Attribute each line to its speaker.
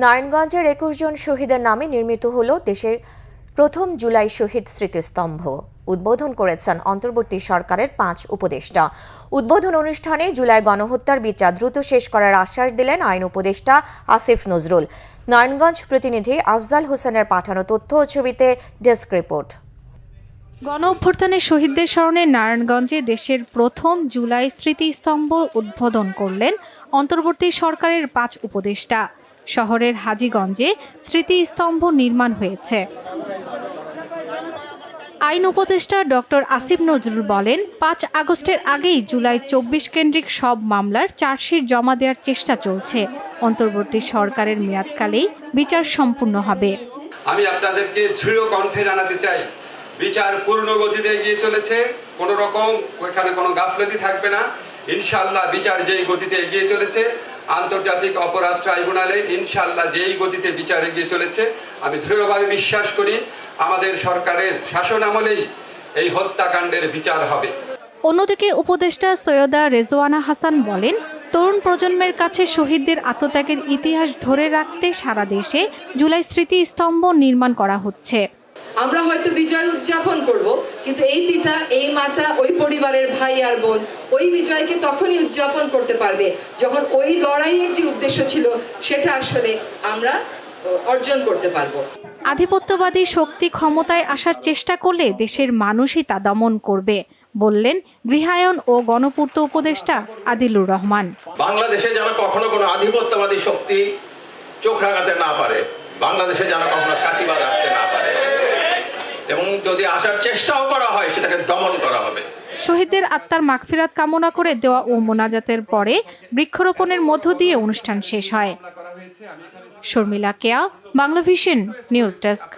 Speaker 1: নারায়ণগঞ্জের ২১ জন শহীদের নামে নির্মিত হল দেশের প্রথম জুলাই শহীদ স্মৃতিস্তম্ভ। উদ্বোধন করেছেন অন্তর্বর্তী সরকারের ৫ উপদেষ্টা। উদ্বোধন অনুষ্ঠানে জুলাই গণহত্যার বিচার দ্রুত শেষ করার আশ্বাস দিলেন আইন উপদেষ্টা আসিফ নজরুল। নারায়ণগঞ্জ প্রতিনিধি আফজাল হোসেনের পাঠানো তথ্য ও ছবিতে ডেস্ক রিপোর্ট।
Speaker 2: গণ অভ্যুত্থানে শহীদদের স্মরণে নারায়ণগঞ্জে দেশের প্রথম জুলাই স্মৃতিস্তম্ভ উদ্বোধন করলেন অন্তর্বর্তী সরকারের ৫ উপদেষ্টা। শহরের হাজীগঞ্জে স্মৃতিস্তম্ভ নির্মাণ হয়েছে। আইন উপদেষ্টা ডক্টর আসিফ নজরুল বলেন, ৫ আগস্টের আগেই জুলাই ২৪ কেন্দ্রিক সব মামলার চার্জশিট জমা দেওয়ার চেষ্টা চলছে। অন্তর্বর্তী সরকারের মেয়াদকালেই বিচার সম্পূর্ণ হবে।
Speaker 3: আমি আপনাদেরকে দৃঢ় কণ্ঠে জানাতে চাই, বিচার পূর্ণ গতিতে এগিয়ে চলেছে। কোনো রকম ওইখানে কোনো গাফলতি থাকবে না। ইনশাআল্লাহ বিচার যেই গতিতে এগিয়ে চলেছে, আন্তর্জাতিক অপরাধ ট্রাইব্যুনালে ইনশাআল্লাহ যেই গতিতে বিচার এগিয়ে চলেছে, আমি দৃঢ়ভাবে বিশ্বাস করি আমাদের সরকারের শাসন আমলেই এই হত্যাকাণ্ডের বিচার হবে।
Speaker 2: অন্যদিকে উপদেষ্টা সৈয়দা রেজওয়ানা হাসান বলেন, তরুণ প্রজন্মের কাছে শহীদদের আত্মত্যাগের ইতিহাস ধরে রাখতে সারা দেশে জুলাই স্মৃতিস্তম্ভ নির্মাণ করা হচ্ছে।
Speaker 4: আমরা হয়তো বিজয় উদযাপন করব, কিন্তু এই পিতা, এই মাতা, ওই পরিবারের ভাই আর বোন ওই বিজয়কে তখনই উদযাপন করতে পারবে যখন ওই লড়াইয়ের যে উদ্দেশ্য ছিল সেটা আসলে আমরা অর্জন করতে পারবো।
Speaker 2: আধিপত্যবাদী শক্তি ক্ষমতায় আসার চেষ্টা করলে দেশের মানুষই তা দমন করবে বললেন গৃহায়ন ও গণপূর্ত উপদেষ্টা আদিলুর রহমান।
Speaker 5: বাংলাদেশে যেন কখনো কোনো আধিপত্যবাদী শক্তি চোখ রাঙাতে না পারে, বাংলাদেশে যেন কখনো ফাঁসিবাদ আসতে না পারে, এবং যদি আসার চেষ্টাও করা হয় সেটাকে দমন করা হবে।
Speaker 2: শহীদদের আত্মার মাগফিরাত কামনা করে দেওয়া ও মোনাজাতের পরে বৃক্ষরোপণের মধ্য দিয়ে অনুষ্ঠান শেষ হয়। শর্মিলা কেয়া, বাংলাভিশন নিউজ ডেস্ক।